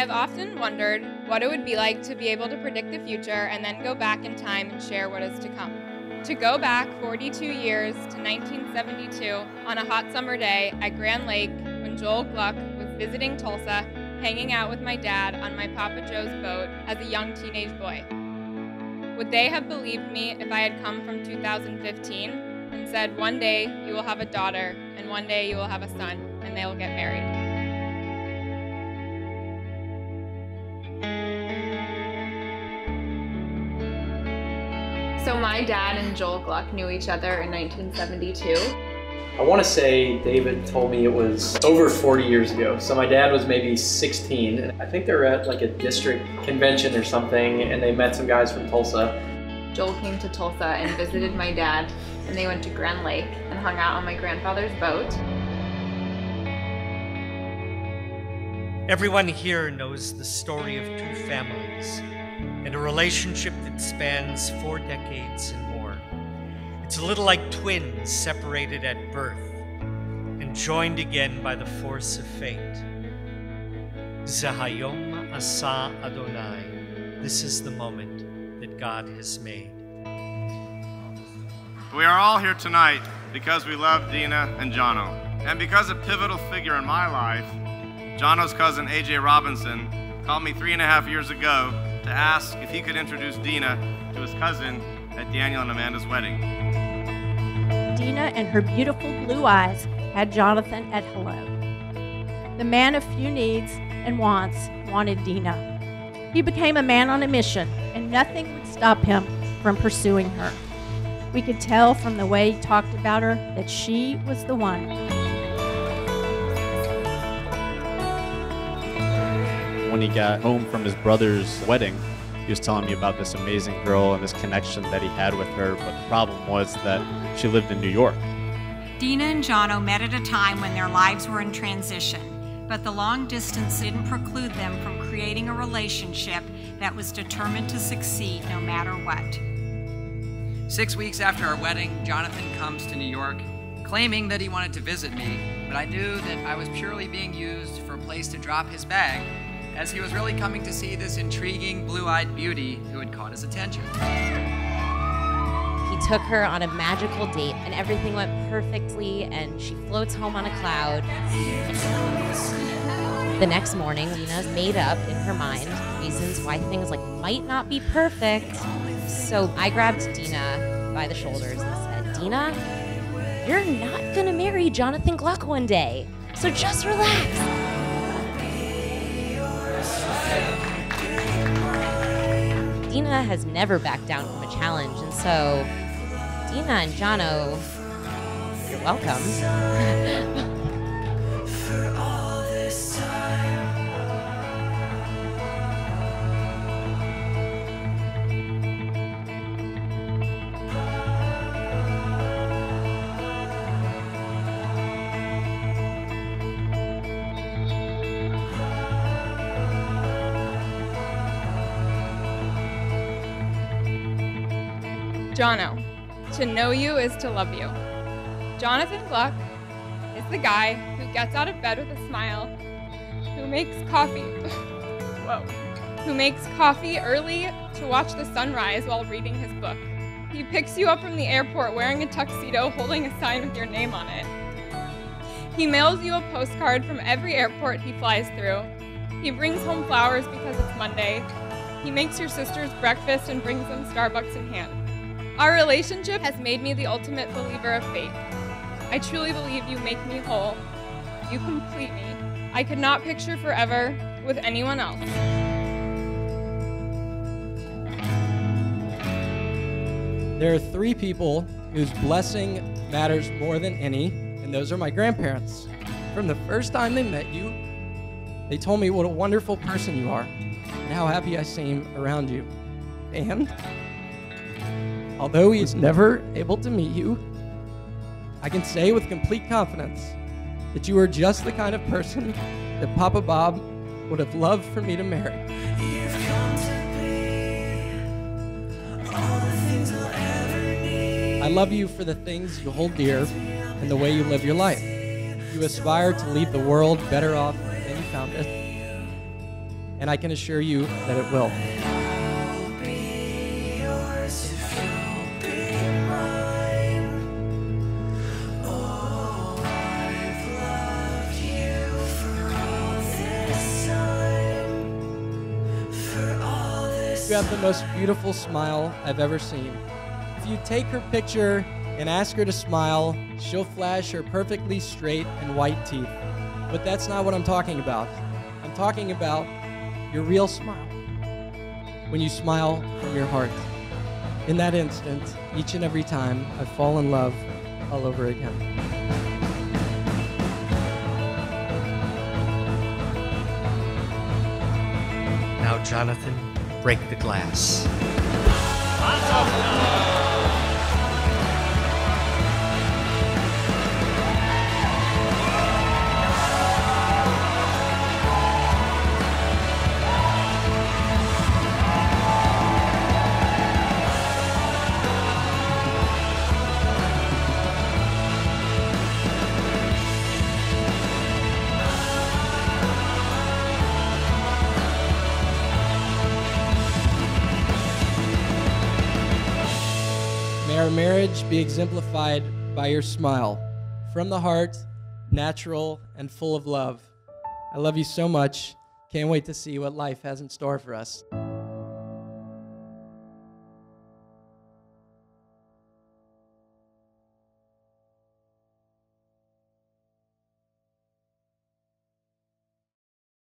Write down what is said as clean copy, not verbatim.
I've often wondered what it would be like to be able to predict the future and then go back in time and share what is to come. To go back 42 years to 1972 on a hot summer day at Grand Lake when Joel Gluck was visiting Tulsa, hanging out with my dad on my Papa Joe's boat as a young teenage boy. Would they have believed me if I had come from 2015 and said, one day you will have a daughter and one day you will have a son and they will get married? So my dad and Joel Gluck knew each other in 1972. I want to say David told me it was over 40 years ago. So my dad was maybe 16. I think they were at like a district convention or something and they met some guys from Tulsa. Joel came to Tulsa and visited my dad, and they went to Grand Lake and hung out on my grandfather's boat. Everyone here knows the story of two families and a relationship that spans 4 decades and more. It's a little like twins separated at birth and joined again by the force of fate. Zehayom asa Adonai. This is the moment that God has made. We are all here tonight because we love Dina and Jono. And because a pivotal figure in my life, Jono's cousin AJ Robinson, called me 3.5 years ago to ask if he could introduce Dina to his cousin at Daniel and Amanda's wedding. Dina and her beautiful blue eyes had Jonathan at hello. The man of few needs and wants wanted Dina. He became a man on a mission, and nothing would stop him from pursuing her. We could tell from the way he talked about her that she was the one. When he got home from his brother's wedding, he was telling me about this amazing girl and this connection that he had with her, but the problem was that she lived in New York. Dina and Jono met at a time when their lives were in transition, but the long distance didn't preclude them from creating a relationship that was determined to succeed no matter what. 6 weeks after our wedding, Jonathan comes to New York, claiming that he wanted to visit me, but I knew that I was purely being used for a place to drop his bag, as he was really coming to see this intriguing blue-eyed beauty who had caught his attention. He took her on a magical date and everything went perfectly and she floats home on a cloud. The next morning, Dina's made up in her mind reasons why things might not be perfect. So I grabbed Dina by the shoulders and said, Dina, you're not gonna marry Jonathan Gluck one day, so just relax. Dina has never backed down from a challenge, and so Dina and Jono, you're welcome. Jono, to know you is to love you. Jonathan Gluck is the guy who gets out of bed with a smile, who makes coffee, who makes coffee early to watch the sunrise while reading his book. He picks you up from the airport wearing a tuxedo holding a sign with your name on it. He mails you a postcard from every airport he flies through. He brings home flowers because it's Monday. He makes your sisters breakfast and brings them Starbucks in hand. Our relationship has made me the ultimate believer of fate. I truly believe you make me whole. You complete me. I could not picture forever with anyone else. There are 3 people whose blessing matters more than any, and those are my grandparents. From the first time they met you, they told me what a wonderful person you are and how happy I seem around you. And although he is never able to meet you, I can say with complete confidence that you are just the kind of person that Papa Bob would have loved for me to marry. You've come to be all the things I'll ever need. I love you for the things you hold dear and the way you live your life. You aspire to leave the world better off than you found it. and I can assure you that it will. You have the most beautiful smile I've ever seen. If you take her picture and ask her to smile, she'll flash her perfectly straight and white teeth. But that's not what I'm talking about. I'm talking about your real smile. When you smile from your heart. In that instant, each and every time, I fall in love all over again. Now, Jonathan, break the glass. May our marriage be exemplified by your smile. From the heart, natural, and full of love. I love you so much. Can't wait to see what life has in store for us.